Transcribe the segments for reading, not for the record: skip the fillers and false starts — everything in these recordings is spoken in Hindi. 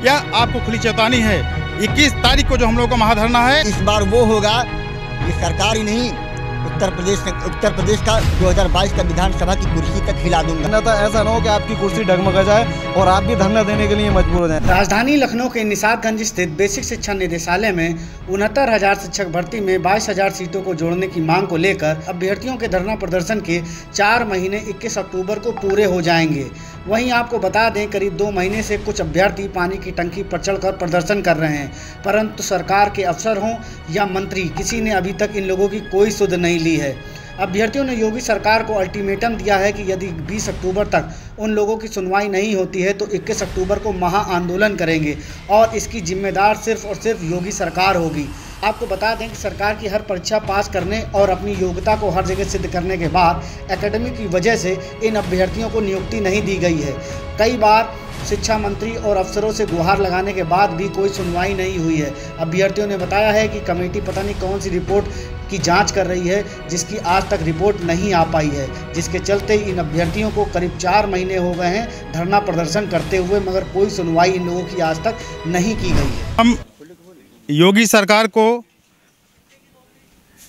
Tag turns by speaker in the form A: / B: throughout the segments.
A: यह आपको खुली चेतावनी है। 21 तारीख को जो हम लोगों का महाधरना है,
B: इस बार वो होगा, ये सरकार ही नहीं, उत्तर प्रदेश का 2022 का विधानसभा की कुर्सी तक हिला दूंगा।
C: अन्यथा ऐसा ना हो कि आपकी कुर्सी डगमगा जाए और आप भी धरना देने के लिए मजबूर हो जाएं।
D: राजधानी लखनऊ के निसारगंज स्थित बेसिक शिक्षा निदेशालय में 69,000 शिक्षक भर्ती में 22,000 सीटों को जोड़ने की मांग को लेकर अभ्यर्थियों के धरना प्रदर्शन के 4 महीने 21 अक्टूबर को पूरे हो जाएंगे। वहीं आपको बता दें, करीब 2 महीने से कुछ अभ्यर्थी पानी की टंकी पर चढ़कर प्रदर्शन कर रहे हैं, परंतु सरकार के अफसर हों या मंत्री, किसी ने अभी तक इन लोगों की कोई सुध नहीं ली है। अभ्यर्थियों ने योगी सरकार को अल्टीमेटम दिया है कि यदि 20 अक्टूबर तक उन लोगों की सुनवाई नहीं होती है तो 21 अक्टूबर को महा आंदोलन करेंगे और इसकी जिम्मेदार सिर्फ और सिर्फ योगी सरकार होगी। आपको बता दें कि सरकार की हर परीक्षा पास करने और अपनी योग्यता को हर जगह सिद्ध करने के बाद एकेडमी की वजह से इन अभ्यर्थियों को नियुक्ति नहीं दी गई है। कई बार शिक्षा मंत्री और अफसरों से गुहार लगाने के बाद भी कोई सुनवाई नहीं हुई है। अभ्यर्थियों ने बताया है कि कमेटी पता नहीं कौन सी रिपोर्ट की जांच कर रही है, जिसकी आज तक रिपोर्ट नहीं आ पाई है, जिसके चलते इन अभ्यर्थियों को करीब 4 महीने हो गए हैं धरना प्रदर्शन करते हुए, मगर कोई सुनवाई इन लोगों की आज तक नहीं की गई है।
A: हम योगी सरकार को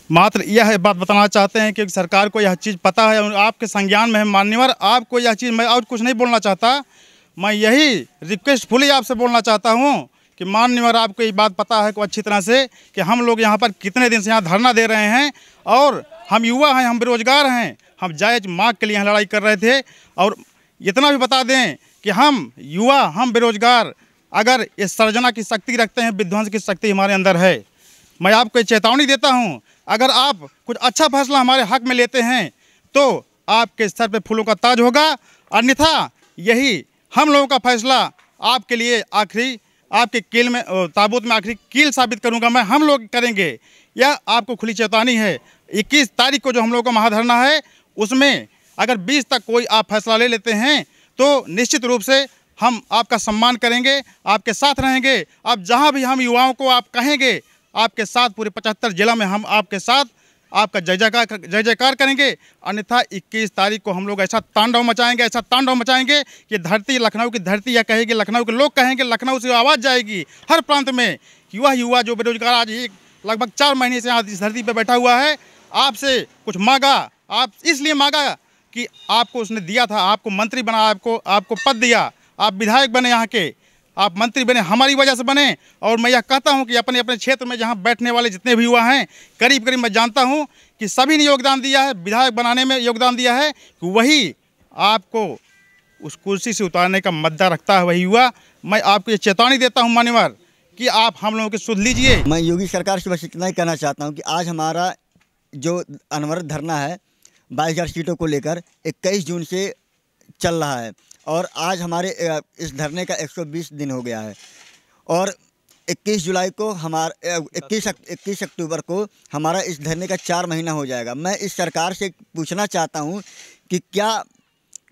A: मात्र यह बात बताना चाहते हैं कि सरकार को यह चीज़ पता है और आपके संज्ञान में है मान्यवर, आपको यह चीज़, मैं और कुछ नहीं बोलना चाहता, मैं यही रिक्वेस्टफुली आपसे बोलना चाहता हूँ कि मान्यवर आपको ये बात पता है को अच्छी तरह से कि हम लोग यहाँ पर कितने दिन से यहाँ धरना दे रहे हैं और हम युवा हैं, हम बेरोजगार हैं, हम जायज़ मांग के लिए यहाँ लड़ाई कर रहे थे। और इतना भी बता दें कि हम युवा, हम बेरोजगार अगर इस सर्जना की शक्ति रखते हैं, विध्वंस की शक्ति हमारे अंदर है। मैं आपको चेतावनी देता हूँ, अगर आप कुछ अच्छा फैसला हमारे हक में लेते हैं तो आपके सर पे फूलों का ताज होगा, अन्यथा यही हम लोगों का फैसला आपके लिए आखिरी, आपके कील में, ताबूत में आखिरी कील साबित करूंगा मैं, हम लोग करेंगे। यह आपको खुली चेतावनी है। 21 तारीख को जो हम लोगों का महाधरना है, उसमें अगर 20 तक कोई आप फैसला ले लेते हैं तो निश्चित रूप से हम आपका सम्मान करेंगे, आपके साथ रहेंगे। आप जहां भी हम युवाओं को आप कहेंगे, आपके साथ पूरे 75 जिला में हम आपके साथ आपका जय जयकार करेंगे। अन्यथा 21 तारीख को हम लोग ऐसा तांडव मचाएंगे कि धरती, लखनऊ की धरती यह कहेगी, लखनऊ के लोग कहेंगे, लखनऊ से आवाज़ जाएगी हर प्रांत में। युवा जो बेरोजगार आज लगभग 4 महीने से यहाँ इस धरती पर बैठा हुआ है, आपसे कुछ मांगा, आप इसलिए मांगा कि आपको उसने दिया था, आपको मंत्री बना, आपको पद दिया, आप विधायक बने, यहाँ के आप मंत्री बने, हमारी वजह से बने। और मैं यह कहता हूं कि अपने अपने क्षेत्र में जहां बैठने वाले जितने भी युवा हैं, करीब मैं जानता हूं कि सभी ने योगदान दिया है, विधायक बनाने में योगदान दिया है, कि वही आपको उस कुर्सी से उतारने का मद्दा रखता है वही युवा। मैं आपको ये चेतावनी देता हूँ मान्यवर कि आप हम लोगों की सुध लीजिए।
B: मैं योगी सरकार से बस इतना ही कहना चाहता हूँ कि आज हमारा जो अनवरत धरना है 22,000 सीटों को लेकर 21 जून से चल रहा है और आज हमारे इस धरने का 120 दिन हो गया है और 21 जुलाई को 21 अक्टूबर को हमारा इस धरने का 4 महीना हो जाएगा। मैं इस सरकार से पूछना चाहता हूं कि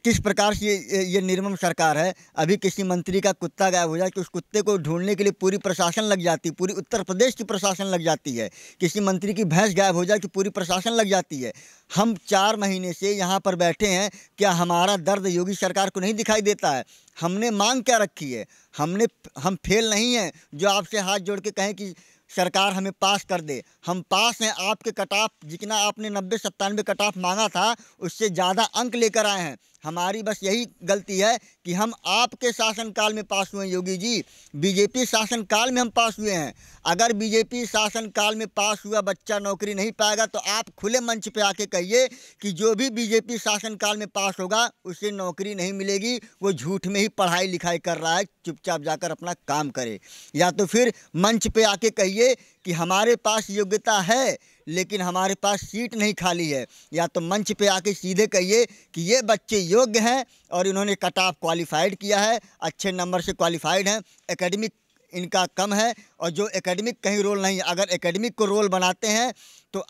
B: किस प्रकार से ये निर्मम सरकार है। अभी किसी मंत्री का कुत्ता गायब हो जाए कि उस कुत्ते को ढूंढने के लिए पूरी प्रशासन लग जाती है, पूरी उत्तर प्रदेश की प्रशासन लग जाती है। किसी मंत्री की भैंस गायब हो जाए कि पूरी प्रशासन लग जाती है। हम 4 महीने से यहाँ पर बैठे हैं, क्या हमारा दर्द योगी सरकार को नहीं दिखाई देता है? हमने मांग क्या रखी है? हम फेल नहीं हैं जो आपसे हाथ जोड़ के कहें कि सरकार हमें पास कर दे। हम पास हैं, आपके कट-ऑफ जितना आपने 90-97 कट-ऑफ मांगा था उससे ज़्यादा अंक लेकर आए हैं। हमारी बस यही गलती है कि हम आपके शासनकाल में पास हुए हैं योगी जी, बीजेपी शासनकाल में हम पास हुए हैं। अगर बीजेपी शासनकाल में पास हुआ बच्चा नौकरी नहीं पाएगा तो आप खुले मंच पे आके कहिए कि जो भी बीजेपी शासनकाल में पास होगा उसे नौकरी नहीं मिलेगी, वो झूठ में ही पढ़ाई लिखाई कर रहा है, चुपचाप जाकर अपना काम करे। या तो फिर मंच पे आके कहिए कि हमारे पास योग्यता है लेकिन हमारे पास सीट नहीं खाली है। या तो मंच पे आके सीधे कहिए कि ये बच्चे योग्य हैं और इन्होंने कट ऑफ क्वालिफाइड किया है, अच्छे नंबर से क्वालिफाइड हैं, एकेडमिक इनका कम है और जो एकेडमिक कहीं रोल नहीं है। अगर एकेडमिक को रोल बनाते हैं तो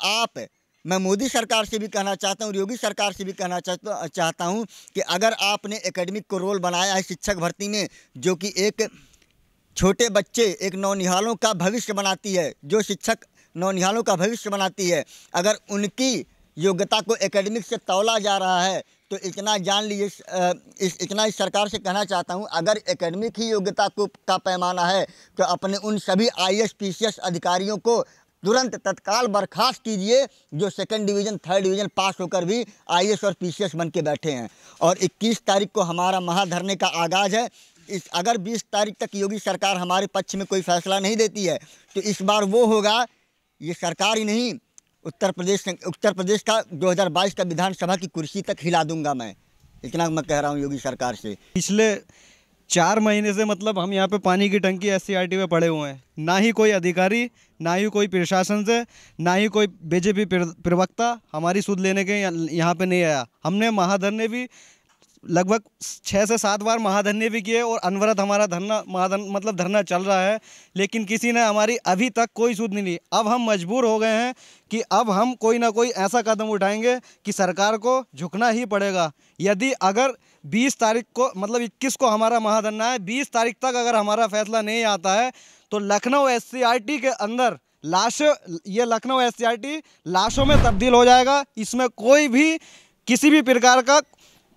B: मैं मोदी सरकार से भी कहना चाहता हूँ, योगी सरकार से भी कहना चाहता हूँ कि अगर आपने एकेडमिक को रोल बनाया है शिक्षक भर्ती में, जो कि एक छोटे बच्चे, एक नौनिहालों का भविष्य बनाती है, जो शिक्षक नौनिहालों का भविष्य बनाती है, अगर उनकी योग्यता को एकेडमिक से तौला जा रहा है तो इतना जान लीजिए, इतना इस सरकार से कहना चाहता हूँ, अगर एकेडमिक ही योग्यता का पैमाना है तो अपने उन सभी IAS PCS अधिकारियों को तुरंत तत्काल बर्खास्त कीजिए जो 2nd डिवीज़न 3rd डिवीज़न पास होकर भी IAS और PCS बन के बैठे हैं। और 21 तारीख को हमारा महाधरने का आगाज़ है। अगर 20 तारीख तक योगी सरकार हमारे पक्ष में कोई फैसला नहीं देती है तो इस बार वो होगा, ये सरकार ही नहीं, उत्तर प्रदेश का 2022 का विधानसभा की कुर्सी तक हिला दूंगा मैं। इतना मैं कह रहा हूँ योगी सरकार से।
C: पिछले 4 महीने से मतलब हम यहाँ पे पानी की टंकी SCRT में पड़े हुए हैं। ना ही कोई अधिकारी, ना ही कोई प्रशासन से, ना ही कोई BJP प्रवक्ता हमारी सुध लेने के यहाँ पे नहीं आया। हमने महाधरने भी लगभग 6 से 7 बार महाधरने भी किए और अनवरत हमारा धरना चल रहा है, लेकिन किसी ने हमारी अभी तक कोई सुध नहीं ली। अब हम मजबूर हो गए हैं कि अब हम कोई ना कोई ऐसा कदम उठाएंगे कि सरकार को झुकना ही पड़ेगा। यदि अगर 20 तारीख को मतलब 21 को हमारा महाधरना है, 20 तारीख तक अगर हमारा फैसला नहीं आता है तो लखनऊ SCRT के अंदर लखनऊ SCRT लाशों में तब्दील हो जाएगा। इसमें कोई भी किसी भी प्रकार का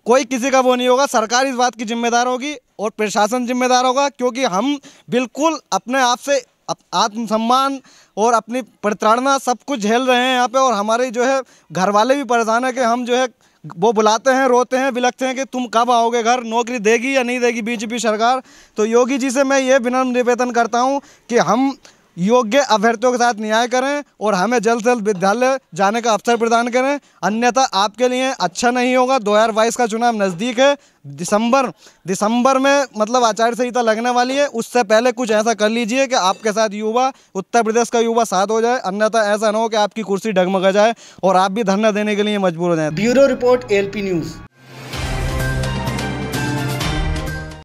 C: कोई किसी का वो नहीं होगा। सरकार इस बात की जिम्मेदार होगी और प्रशासन जिम्मेदार होगा, क्योंकि हम बिल्कुल अपने आप से आत्मसम्मान और अपनी प्रताड़ना सब कुछ झेल रहे हैं यहाँ पे। और हमारे जो है घर वाले भी परेशान है कि हम जो है वो बुलाते हैं, रोते हैं, बिलखते हैं कि तुम कब आओगे घर, नौकरी देगी या नहीं देगी BJP सरकार। तो योगी जी से मैं ये विनम्र निवेदन करता हूँ कि हम योग्य अभ्यर्थियों के साथ न्याय करें और हमें जल्द से जल्द विद्यालय जाने का अवसर प्रदान करें, अन्यथा आपके लिए अच्छा नहीं होगा। 2022 का चुनाव नज़दीक है, दिसंबर में मतलब आचार संहिता लगने वाली है, उससे पहले कुछ ऐसा कर लीजिए कि आपके साथ युवा, उत्तर प्रदेश का युवा साथ हो जाए, अन्यथा ऐसा ना हो कि आपकी कुर्सी डगमगा जाए और आप भी धरना देने के लिए मजबूर हो जाएं।
D: Bureau report ALP news.